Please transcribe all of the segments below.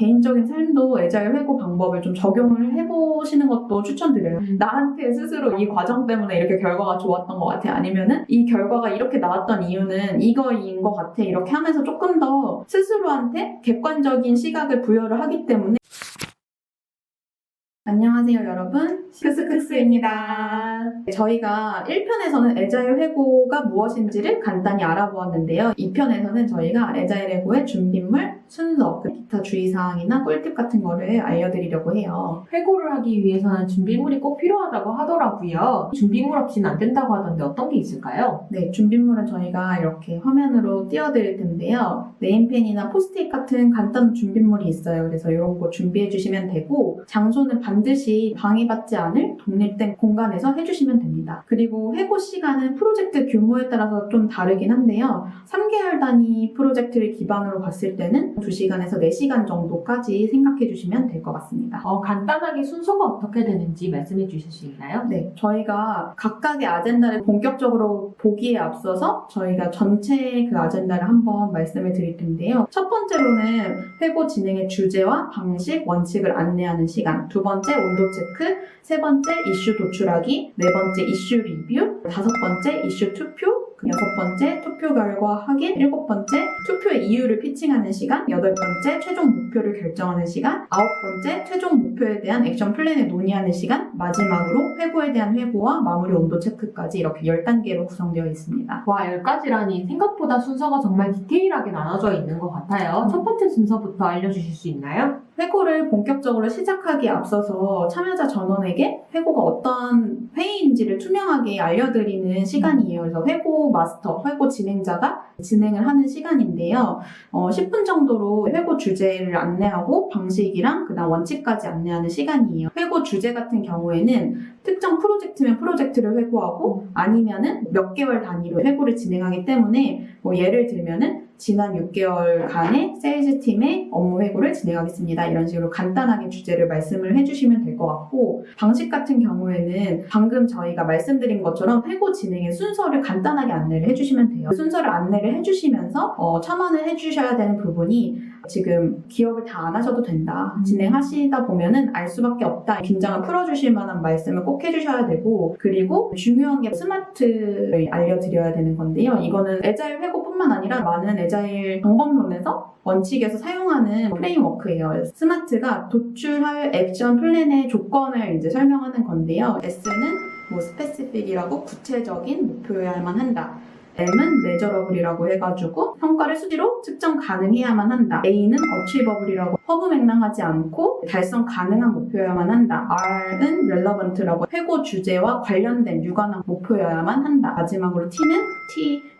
개인적인 삶도 애자일 회고 방법을 좀 적용을 해보시는 것도 추천드려요. 나한테 스스로 이 과정 때문에 이렇게 결과가 좋았던 것 같아. 아니면은 이 결과가 이렇게 나왔던 이유는 이거인 것 같아. 이렇게 하면서 조금 더 스스로한테 객관적인 시각을 부여를 하기 때문에. 안녕하세요 여러분, 크스크스입니다. 저희가 1편에서는 애자일 회고가 무엇인지를 간단히 알아보았는데요. 2편에서는 저희가 애자일 회고의 준비물, 순서, 기타 주의사항이나 꿀팁 같은 거를 알려드리려고 해요. 회고를 하기 위해서는 준비물이 꼭 필요하다고 하더라고요. 준비물 없이는 안 된다고 하던데 어떤 게 있을까요? 네, 준비물은 저희가 이렇게 화면으로 띄워드릴 텐데요. 네임펜이나 포스트잇 같은 간단한 준비물이 있어요. 그래서 이런 거 준비해 주시면 되고, 장소는 반드시 방해받지 않을 독립된 공간에서 해주시면 됩니다. 그리고 회고 시간은 프로젝트 규모에 따라서 좀 다르긴 한데요. 3개월 단위 프로젝트를 기반으로 봤을 때는 2시간에서 4시간 정도까지 생각해 주시면 될 것 같습니다. 간단하게 순서가 어떻게 되는지 말씀해 주실 수 있나요? 네, 저희가 각각의 아젠다를 본격적으로 보기에 앞서서 저희가 전체 그 아젠다를 한번 말씀을 드릴 텐데요. 첫 번째로는 회고 진행의 주제와 방식, 원칙을 안내하는 시간, 두 번째 온도 체크, 세 번째 이슈 도출하기, 네 번째 이슈 리뷰, 다섯 번째 이슈 투표, 여섯 번째 투표 결과 확인, 일곱 번째 투표의 이유를 피칭하는 시간, 여덟 번째 최종 목표를 결정하는 시간, 아홉 번째 최종 목표에 대한 액션 플랜을 논의하는 시간, 마지막으로 회고에 대한 회고와 마무리 온도 체크까지 이렇게 10단계로 구성되어 있습니다. 와, 10가지라니 생각보다 순서가 정말 디테일하게 나눠져 있는 것 같아요. 첫 번째 순서부터 알려주실 수 있나요? 회고를 본격적으로 시작하기에 앞서서 참여자 전원에게 회고가 어떤 회의인지를 투명하게 알려드리는 시간이에요. 그래서 회고 마스터, 회고 진행자가 진행을 하는 시간인데요. 10분 정도로 회고 주제를 안내하고 방식이랑 그다음 원칙까지 안내하는 시간이에요. 회고 주제 같은 경우에는 특정 프로젝트면 프로젝트를 회고하고 아니면은 몇 개월 단위로 회고를 진행하기 때문에 예를 들면은 지난 6개월간의 세일즈 팀의 업무 회고를 진행하겠습니다. 이런 식으로 간단하게 주제를 말씀을 해주시면 될 것 같고, 방식 같은 경우에는 방금 저희가 말씀드린 것처럼 회고 진행의 순서를 간단하게 안내를 해주시면 돼요. 순서를 안내를 해주시면서 첨언을 해주셔야 되는 부분이 지금 기억을 다 안 하셔도 된다. 진행하시다 보면은 알 수밖에 없다. 긴장을 풀어주실 만한 말씀을 꼭 해주셔야 되고, 그리고 중요한 게 스마트를 알려드려야 되는 건데요. 이거는 애자일 회고뿐만 아니라 많은 애자일 방법론에서 원칙에서 사용하는 프레임워크예요. 스마트가 도출할 액션 플랜의 조건을 이제 설명하는 건데요. S는 스페시픽이라고 구체적인 목표여야만 한다. M은 measurable이라고 해가지고 성과를 수치로 측정 가능해야만 한다. A는 achievable이라고 허무맹랑하지 않고 달성 가능한 목표여야만 한다. R은 relevant라고 회고 주제와 관련된 유관한 목표여야만 한다. 마지막으로 T는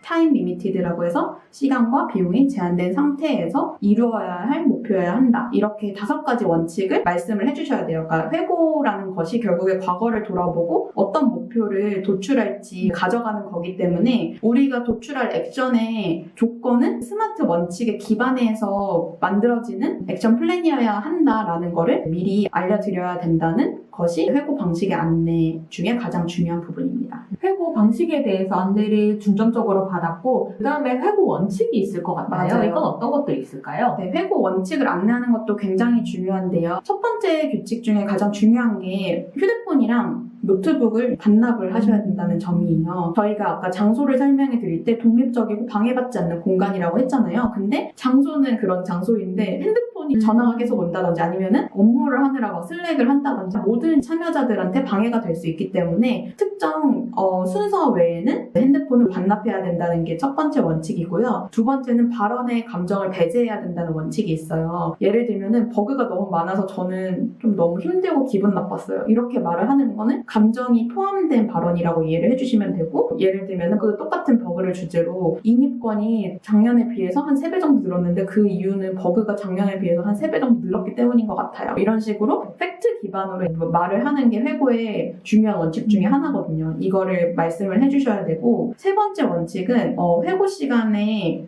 time limited라고 해서 시간과 비용이 제한된 상태에서 이루어야 할 목표여야 한다. 이렇게 5가지 원칙을 말씀을 해주셔야 돼요. 그러니까 회고라는 것이 결국에 과거를 돌아보고 어떤 목표를 도출할지 가져가는 거기 때문에 우리가 도출할 액션의 조건은 스마트 원칙에 기반해서 만들어지는 액션 플랜이어야 한다라는 거를 미리 알려드려야 된다는 것이 회고 방식의 안내 중에 가장 중요한 부분입니다. 회고 방식에 대해서 안내를 중점적으로 받았고, 그 다음에 회고 원칙이 있을 것 같아요. 맞아요. 이건 어떤 것들이 있을까요? 네, 회고 원칙을 안내하는 것도 굉장히 중요한데요. 첫 번째 규칙 중에 가장 중요한 게 휴대폰이랑 노트북을 반납을 하셔야 된다는 점이에요. 저희가 아까 장소를 설명해 드릴 때 독립적이고 방해받지 않는 공간이라고 했잖아요. 근데 장소는 그런 장소인데 핸드폰이 전화가 계속 온다든지 아니면은 업무를 하느라고 슬랙을 한다든지 모든 참여자들한테 방해가 될 수 있기 때문에 특정 순서 외에는 핸드폰을 반납해야 된다는 게 첫 번째 원칙이고요. 두 번째는 발언의 감정을 배제해야 된다는 원칙이 있어요. 예를 들면은 버그가 너무 많아서 저는 좀 너무 힘들고 기분 나빴어요. 이렇게 말을 하는 거는 감정이 포함된 발언이라고 이해를 해주시면 되고, 예를 들면 그 똑같은 버그를 주제로 인입권이 작년에 비해서 한 3배 정도 늘었는데 그 이유는 버그가 작년에 비해서 한 3배 정도 늘었기 때문인 것 같아요. 이런 식으로 팩트 기반으로 말을 하는 게 회고의 중요한 원칙 중에 하나거든요. 이거를 말씀을 해주셔야 되고, 세 번째 원칙은 회고 시간에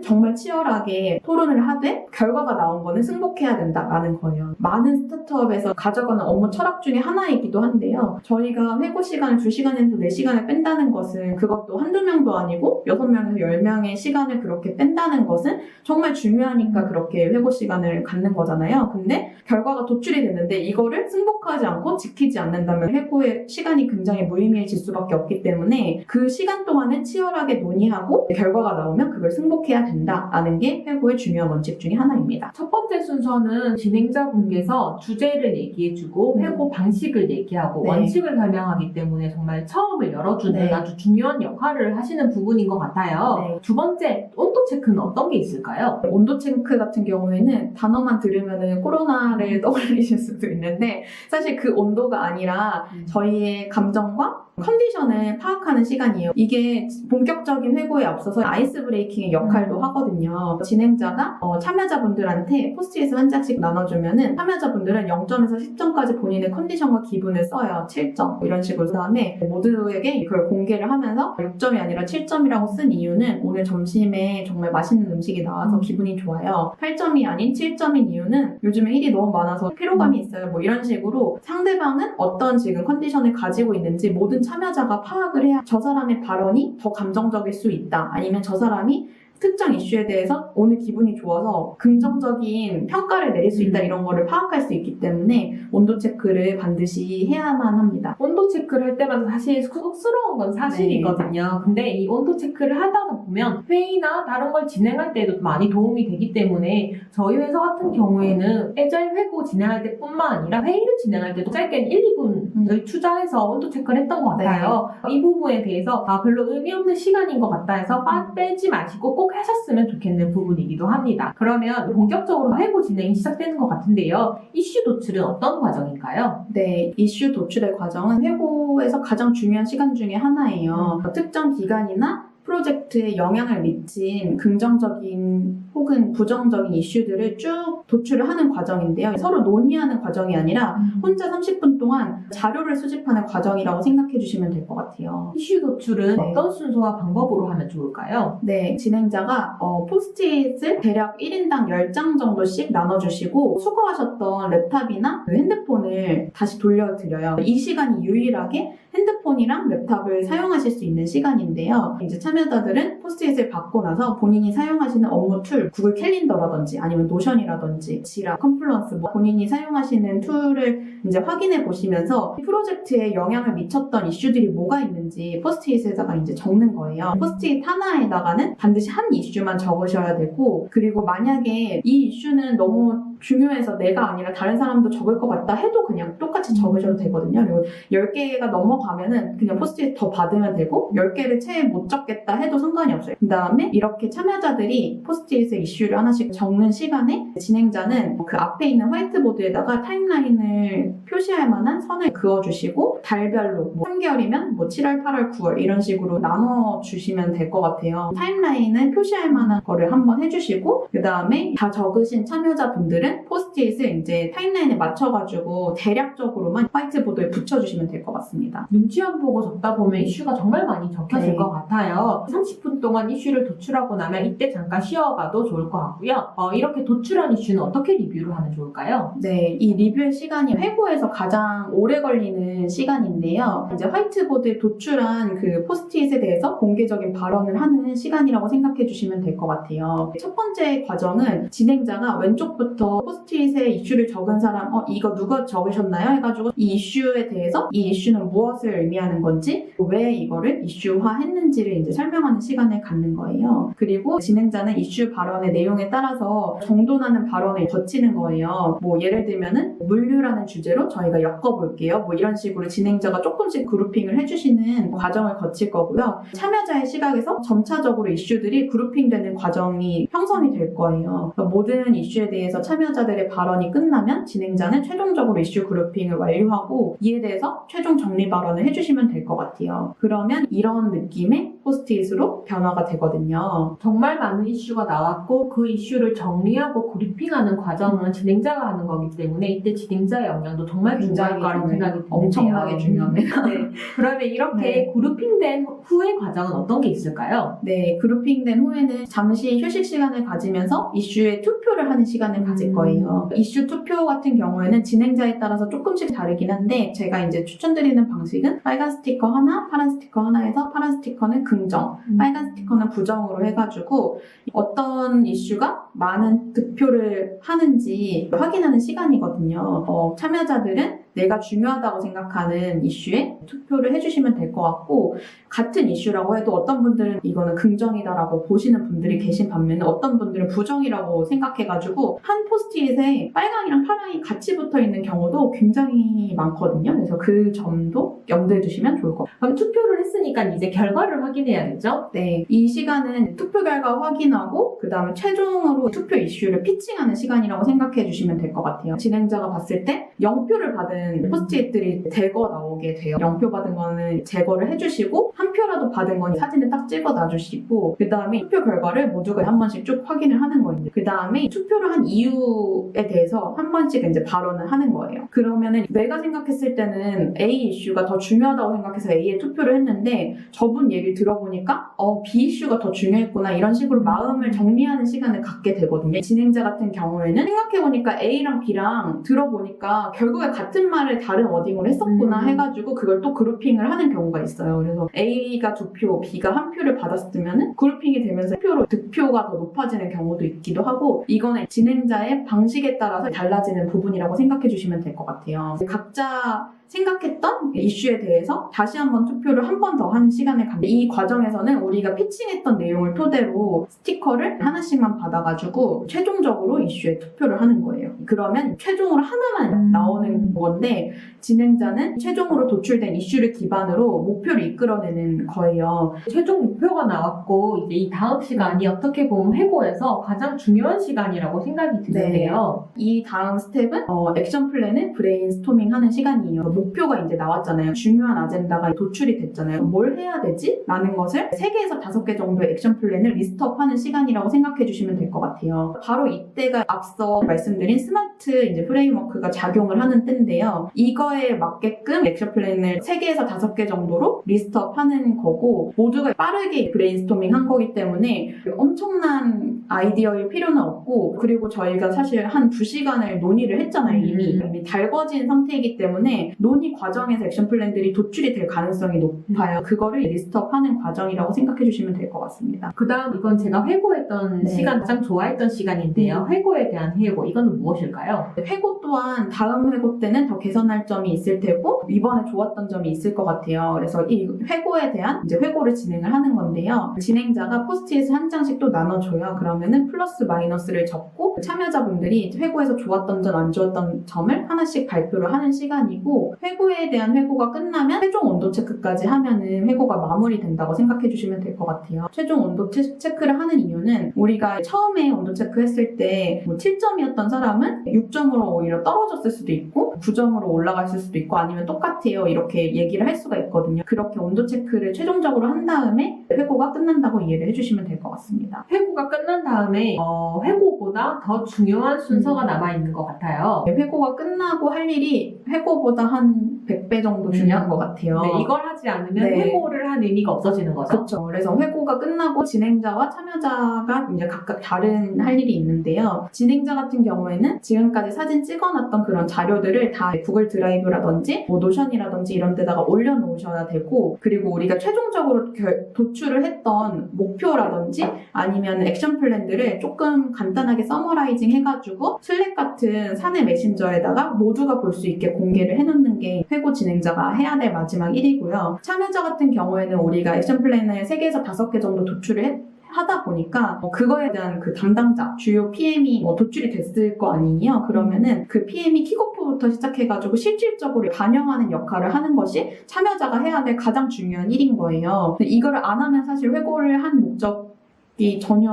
정말 치열하게 토론을 하되 결과가 나온 거는 승복해야 된다라는 거예요. 많은 스타트업에서 가져가는 업무 철학 중에 하나이기도 한데요. 저희가 회고 시간을 2시간에서 4시간을 뺀다는 것은 그것도 한두 명도 아니고 6명에서 10명의 시간을 그렇게 뺀다는 것은 정말 중요하니까 그렇게 회고 시간을 갖는 거잖아요. 근데 결과가 도출이 됐는데 이거를 승복하지 않고 지키지 않는다면 회고의 시간이 굉장히 무의미해질 수밖에 없기 때문에 그 시간 동안은 치열하게 논의하고 결과가 나오면 그걸 승복해야 된다라는 게 회고의 중요한 원칙 중에 하나입니다. 첫 번째 순서는 진행자분께서 주제를 얘기해주고 회고 방식을 얘기하고 네. 원칙을 설명하기 때문에 정말 처음을 열어주는 네. 아주 중요한 역할을 하시는 부분인 것 같아요. 네. 두 번째, 온도 체크는 어떤 게 있을까요? 온도 체크 같은 경우에는 단어만 들으면 코로나를 떠올리실 수도 있는데 사실 그 온도가 아니라 저희의 감정과 컨디션을 파악하는 시간이에요. 이게 본격적인 회고에 앞서서 아이스 브레이킹의 역할도 하거든요. 진행자가 참여자분들한테 포스트잇을 한 장씩 나눠주면은 참여자분들은 0점에서 10점까지 본인의 컨디션과 기분을 써요. 7점 이런 식으로. 그다음에 모두에게 이걸 공개를 하면서 6점이 아니라 7점이라고 쓴 이유는 오늘 점심에 정말 맛있는 음식이 나와서 기분이 좋아요. 8점이 아닌 7점인 이유는 요즘에 일이 너무 많아서 피로감이 있어요. 뭐 이런 식으로 상대방은 어떤 지금 컨디션을 가지고 있는지 모든 참여자가 파악을 해야 저 사람의 발언이 더 감정적일 수 있다. 아니면 저 사람이 특정 이슈에 대해서 오늘 기분이 좋아서 긍정적인 평가를 내릴 수 있다. 이런 거를 파악할 수 있기 때문에 온도 체크를 반드시 해야만 합니다. 온도 체크를 할 때마다 사실 쑥스러운 건 사실이거든요. 근데 이 온도 체크를 하다 보면 회의나 다른 걸 진행할 때도 많이 도움이 되기 때문에 저희 회사 같은 경우에는 애저일 회고 진행할 때뿐만 아니라 회의를 진행할 때도 짧게는 1, 2분을 투자해서 온도 체크를 했던 것 같아요. 이 부분에 대해서 별로 의미 없는 시간인 것 같다 해서 빼지 마시고 꼭 하셨으면 좋겠는 부분이기도 합니다. 그러면 본격적으로 회고 진행이 시작되는 것 같은데요. 이슈 도출은 어떤 과정인가요? 네, 이슈 도출의 과정은 회고에서 가장 중요한 시간 중에 하나예요. 특정 기간이나 프로젝트에 영향을 미친 긍정적인 혹은 부정적인 이슈들을 쭉 도출을 하는 과정인데요. 서로 논의하는 과정이 아니라 혼자 30분 동안 자료를 수집하는 과정이라고 생각해 주시면 될 것 같아요. 이슈 도출은 네. 어떤 순서와 방법으로 하면 좋을까요? 네, 진행자가 포스트잇을 대략 1인당 10장 정도씩 나눠주시고 수거하셨던 랩탑이나 핸드폰을 다시 돌려드려요. 이 시간이 유일하게 핸드폰이랑 랩탑을 사용하실 수 있는 시간인데요. 이제 참여자들은 포스트잇을 받고 나서 본인이 사용하시는 업무 툴, 구글 캘린더라든지 아니면 노션이라든지 지라, 컴플런스 본인이 사용하시는 툴을 이제 확인해 보시면서 프로젝트에 영향을 미쳤던 이슈들이 뭐가 있는지 포스트잇에다가 이제 적는 거예요. 포스트잇 하나에다가는 반드시 한 이슈만 적으셔야 되고, 그리고 만약에 이 이슈는 너무 중요해서 내가 아니라 다른 사람도 적을 것 같다 해도 그냥 똑같이 적으셔도 되거든요. 그리고 10개가 넘어가면은 그냥 포스트잇 더 받으면 되고 10개를 채 못 적겠다 해도 상관이 없어요. 그 다음에 이렇게 참여자들이 포스트잇에 이슈를 하나씩 적는 시간에 진행자는 그 앞에 있는 화이트보드에다가 타임라인을 표시할 만한 선을 그어주시고 달별로 3개월이면 7월, 8월, 9월 이런 식으로 나눠주시면 될 것 같아요. 타임라인을 표시할 만한 거를 한번 해주시고 그 다음에 다 적으신 참여자분들은 포스트잇을 이제 타임라인에 맞춰가지고 대략적으로만 화이트보드에 붙여주시면 될 것 같습니다. 눈치 안 보고 적다 보면 이슈가 정말 많이 적혀질 네. 것 같아요. 30분 동안 이슈를 도출하고 나면 이때 잠깐 쉬어가도 좋을 것 같고요. 이렇게 도출한 이슈는 어떻게 리뷰를 하면 좋을까요? 네, 이 리뷰의 시간이 회고에서 가장 오래 걸리는 시간인데요. 이제 화이트보드에 도출한 그 포스트잇에 대해서 공개적인 발언을 하는 시간이라고 생각해 주시면 될 것 같아요. 첫 번째 과정은 진행자가 왼쪽부터 포스트잇에 이슈를 적은 사람, 이거 누가 적으셨나요? 해가지고 이 이슈에 대해서 이 이슈는 무엇을 의미하는 건지, 왜 이거를 이슈화했는지를 이제 설명하는 시간을 갖는 거예요. 그리고 진행자는 이슈 발언의 내용에 따라서 정돈하는 발언을 거치는 거예요. 예를 들면은 물류라는 주제로 저희가 엮어볼게요. 이런 식으로 진행자가 조금씩 그룹핑을 해주시는 과정을 거칠 거고요. 참여자의 시각에서 점차적으로 이슈들이 그룹핑되는 과정이 형성이 될 거예요. 모든 이슈에 대해서 참여자들의 발언이 끝나면 진행자는 최종적으로 이슈 그룹핑을 완료하고 이에 대해서 최종 정리 발언을 해주시면 될 것 같아요. 그러면 이런 느낌의 포스트잇으로 변화가 되거든요. 정말 많은 이슈가 나왔고 그 이슈를 정리하고 그리핑하는 과정은 진행자가 하는 거기 때문에 이때 진행자의 역량도 정말 중요할 거라고 생각이 드는데요. 엄청나게 중요합니다. 네. 그러면 이렇게 네. 그룹핑된 후의 과정은 어떤 게 있을까요? 네, 그룹핑된 후에는 잠시 휴식 시간을 가지면서 이슈에 투표를 하는 시간을 가질 거예요. 이슈 투표 같은 경우에는 진행자에 따라서 조금씩 다르긴 한데 제가 이제 추천드리는 방식은 빨간 스티커 하나, 파란 스티커 하나에서 파란 스티커는 긍정, 빨간 스티커는 부정으로 해가지고 어떤 이슈가 많은 득표를 하는지 확인하는 시간이거든요. 참여자들은 내가 중요하다고 생각하는 이슈에 투표를 해주시면 될 것 같고 같은 이슈라고 해도 어떤 분들은 이거는 긍정이다라고 보시는 분들이 계신 반면에 어떤 분들은 부정이라고 생각해가지고 한 포스트잇에 빨강이랑 파랑이 같이 붙어있는 경우도 굉장히 많거든요. 그래서 그 점도 염두에 두시면 좋을 것 같아요. 그럼 투표를 했으니까 이제 결과를 확인해야겠죠? 네, 이 시간은 투표 결과 확인하고 그 다음에 최종으로 투표 이슈를 피칭하는 시간이라고 생각해 주시면 될 것 같아요. 진행자가 봤을 때 0표를 받은 포스트잇들이 대거 나오게 돼요. 0표 받은 거는 제거를 해주시고 한 표라도 받은 건 사진에 딱 찍어 놔주시고 그 다음에 투표 결과를 모두가 한 번씩 쭉 확인을 하는 거예요. 그 다음에 투표를 한 이유에 대해서 한 번씩 이제 발언을 하는 거예요. 그러면은 내가 생각했을 때는 A 이슈가 더 중요하다고 생각해서 A에 투표를 했는데 저분 얘기를 들어보니까 B 이슈가 더 중요했구나 이런 식으로 마음을 정리하는 시간을 갖게 되거든요. 진행자 같은 경우에는 생각해보니까 A랑 B랑 들어보니까 결국에 같은 말을 다른 워딩으로 했었구나 해가지고 그걸 또 그룹핑을 하는 경우가 있어요. 그래서 A가 2표, B가 1표를 받았으면 그룹핑이 되면서 1표로 득표가 더 높아지는 경우도 있기도 하고 이거는 진행자의 방식에 따라서 달라지는 부분이라고 생각해 주시면 될 것 같아요. 각자 생각했던 이슈에 대해서 다시 한번 투표를 한 번 더 하는 시간을 갖는 이 과정에서는 우리가 피칭했던 내용을 토대로 스티커를 하나씩만 받아가지고 최종적으로 이슈에 투표를 하는 거예요. 그러면 최종으로 하나만 나오는 건데 진행자는 최종으로 도출된 이슈를 기반으로 목표를 이끌어내는 거예요. 최종 목표가 나왔고 이제 이 다음 시간이 어떻게 보면 회고에서 가장 중요한 시간이라고 생각이 드는데요. 이 다음 스텝은 액션 플랜을 브레인스토밍 하는 시간이에요. 목표가 이제 나왔잖아요. 중요한 아젠다가 도출이 됐잖아요. 뭘 해야 되지? 라는 것을 3개에서 5개 정도의 액션 플랜을 리스트업하는 시간이라고 생각해 주시면 될 것 같아요. 바로 이때가 앞서 말씀드린 스마트 이제 프레임워크가 작용을 하는 때인데요. 이거에 맞게끔 액션 플랜을 3개에서 5개 정도로 리스트업하는 거고 모두가 빠르게 브레인스토밍 한 거기 때문에 엄청난 아이디어일 필요는 없고 그리고 저희가 사실 한 2시간을 논의를 했잖아요. 이미 달궈진 상태이기 때문에 논의 과정에서 액션 플랜들이 도출이 될 가능성이 높아요. 그거를 리스트업하는 과정이라고 생각해 주시면 될 것 같습니다. 그 다음 이건 제가 회고했던 시간 가장 좋아했던 시간인데요. 회고에 대한 회고 이거는 무엇일까요? 회고 또한 다음 회고 때는 더 개선할 점이 있을 테고 이번에 좋았던 점이 있을 것 같아요. 그래서 이 회고에 대한 이제 회고를 진행을 하는 건데요. 진행자가 포스트잇을 한 장씩 또 나눠줘요. 그러면은 플러스 마이너스를 적고 참여자분들이 회고에서 좋았던 점, 안 좋았던 점을 하나씩 발표를 하는 시간이고 회고에 대한 회고가 끝나면 최종 온도 체크까지 하면은 회고가 마무리된다고 생각해 주시면 될 것 같아요. 최종 온도 체크를 하는 이유는 우리가 처음에 온도 체크했을 때 7점이었던 사람은 6점으로 오히려 떨어졌을 수도 있고 9점으로 올라갔을 수도 있고 아니면 똑같아요 이렇게 얘기를 할 수가 있거든요. 그렇게 온도 체크를 최종적으로 한 다음에 회고가 끝난다고 이해를 해주시면 될 것 같습니다. 회고가 끝난 다음에 회고보다 더 중요한 순서가 남아있는 것 같아요. 회고가 끝나고 할 일이 회고보다 한 100배 정도 중요한 것 같아요. 네, 이걸 하지 않으면 네. 회고를 한 의미가 없어지는 거죠. 그렇죠. 그래서 회고가 끝나고 진행자와 참여자가 이제 각각 다른 할 일이 있는데요. 진행자 같은 경우에는 지금까지 사진 찍어놨던 그런 자료들을 다 구글 드라이브라든지 뭐 노션이라든지 이런 데다가 올려놓으셔야 되고 그리고 우리가 최종적으로 도출을 했던 목표라든지 아니면 액션 플랜들을 조금 간단하게 서머라이징 해가지고 슬랙 같은 사내 메신저에다가 모두가 볼 수 있게 공개를 해놓는 게 회고 진행자가 해야 될 마지막 일이고요. 참여자 같은 경우에는 우리가 액션 플랜을 3개에서 5개 정도 도출을 하다 보니까 그거에 대한 그 담당자, 주요 PM이 도출이 됐을 거 아니에요. 그러면은 그 PM이 킥오프부터 시작해가지고 실질적으로 반영하는 역할을 하는 것이 참여자가 해야 될 가장 중요한 일인 거예요. 근데 이거를 안 하면 사실 회고를 한 목적이 전혀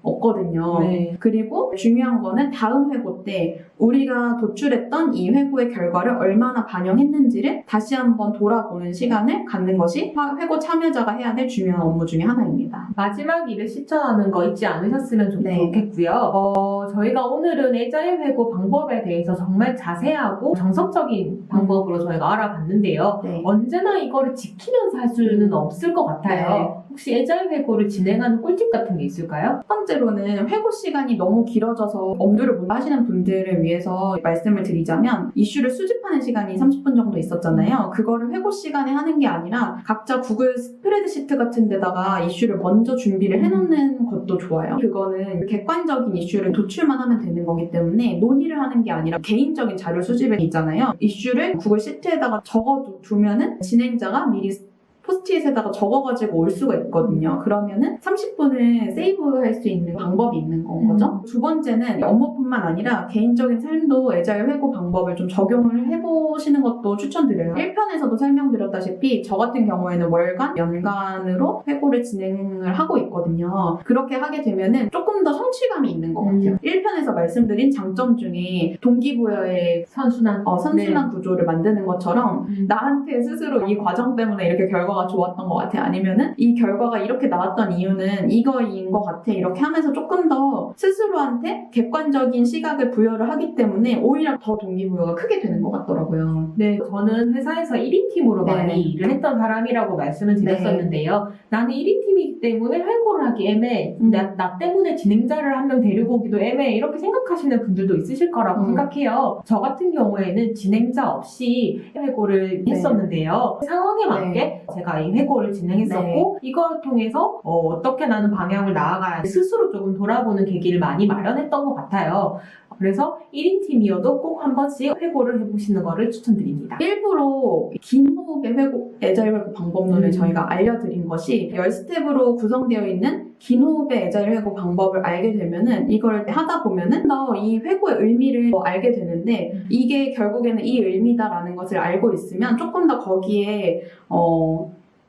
없거든요. 네. 그리고 중요한 거는 다음 회고 때 우리가 도출했던 이 회고의 결과를 얼마나 반영했는지를 다시 한번 돌아보는 시간을 갖는 것이 회고 참여자가 해야 될 중요한 업무 중에 하나입니다. 마지막 일을 실천하는 거 잊지 않으셨으면 네. 좋겠고요. 저희가 오늘은 애자일 회고 방법에 대해서 정말 자세하고 정석적인 방법으로 저희가 알아봤는데요. 네. 언제나 이거를 지키면서 할 수는 없을 것 같아요. 혹시 애자일 회고를 진행하는 꿀팁 같은 게 있을까요? 첫 번째로는 회고 시간이 너무 길어져서 엄두를 못 하시는 분들을 위해서 말씀을 드리자면 이슈를 수집하는 시간이 30분 정도 있었잖아요. 그거를 회고 시간에 하는 게 아니라 각자 구글 스프레드시트 같은 데다가 이슈를 먼저 준비를 해놓는 것도 좋아요. 그거는 객관적인 이슈를 도출만 하면 되는 거기 때문에 논의를 하는 게 아니라 개인적인 자료 수집에 있잖아요. 이슈를 구글 시트에다가 적어두면은 진행자가 미리 포스트잇에다가 적어가지고 올 수가 있거든요. 그러면은 30분을 세이브할 수 있는 방법이 있는 건 거죠. 두 번째는 업무뿐만 아니라 개인적인 삶도 애자일 회고 방법을 좀 적용을 해보시는 것도 추천드려요. 1편에서도 설명드렸다시피 저 같은 경우에는 월간, 연간으로 회고를 진행을 하고 있거든요. 그렇게 하게 되면은 조금 더 성취감이 있는 것 같아요. 1편에서 말씀드린 장점 중에 동기부여의 선순환. 선순환 구조를 만드는 것처럼 나한테 스스로 이 과정 때문에 이렇게 결과가 좋았던 것 같아. 아니면은 이 결과가 이렇게 나왔던 이유는 이거인 것 같아. 이렇게 하면서 조금 더 스스로한테 객관적인 시각을 부여를 하기 때문에 오히려 더 동기부여가 크게 되는 것 같더라고요. 네, 저는 회사에서 1인 팀으로 네. 많이 일을 했던 사람이라고 말씀을 드렸었는데요. 나는 1인 팀이기 때문에 회고를 하기 애매해. 나 때문에 진행자를 한 명 데리고 오기도 애매해. 이렇게 생각하시는 분들도 있으실 거라고 생각해요. 저 같은 경우에는 진행자 없이 회고를 네. 했었는데요. 상황에 맞게 제가 이 회고를 진행했었고 이걸 통해서 어떻게 나는 방향을 나아가야 스스로 조금 돌아보는 계기를 많이 마련했던 것 같아요. 그래서 1인 팀이어도 꼭 한 번씩 회고를 해보시는 거를 추천드립니다. 일부러 긴 호흡의 회고, 애자일 회고 방법론을 저희가 알려드린 것이 10스텝으로 구성되어 있는 긴 호흡의 애자일 회고 방법을 알게 되면은 이걸 하다 보면은 더 이 회고의 의미를 알게 되는데 이게 결국에는 이 의미다라는 것을 알고 있으면 조금 더 거기에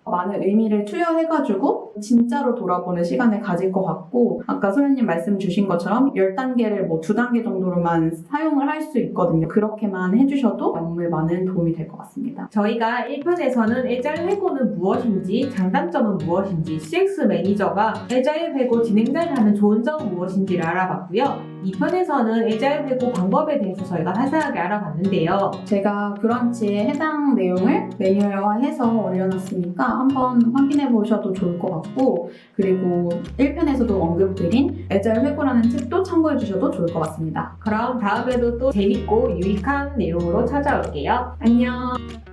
많은 의미를 투여해가지고 진짜로 돌아보는 시간을 가질 것 같고 아까 소연님 말씀 주신 것처럼 10단계를 뭐 2단계 정도로만 사용을 할 수 있거든요. 그렇게만 해주셔도 업무에 많은 도움이 될 것 같습니다. 저희가 1편에서는 애자일 회고는 무엇인지, 장단점은 무엇인지, CX 매니저가 애자일 회고 진행자를 하는 좋은 점은 무엇인지를 알아봤고요. 2편에서는 애자일 회고 방법에 대해서 저희가 자세하게 알아봤는데요. 제가 브런치에 해당 내용을 매뉴얼화해서 올려놨으니까 한번 확인해 보셔도 좋을 것 같고 그리고 1편에서도 언급드린 애자일 회고라는 책도 참고해 주셔도 좋을 것 같습니다. 그럼 다음에도 또 재밌고 유익한 내용으로 찾아올게요. 안녕!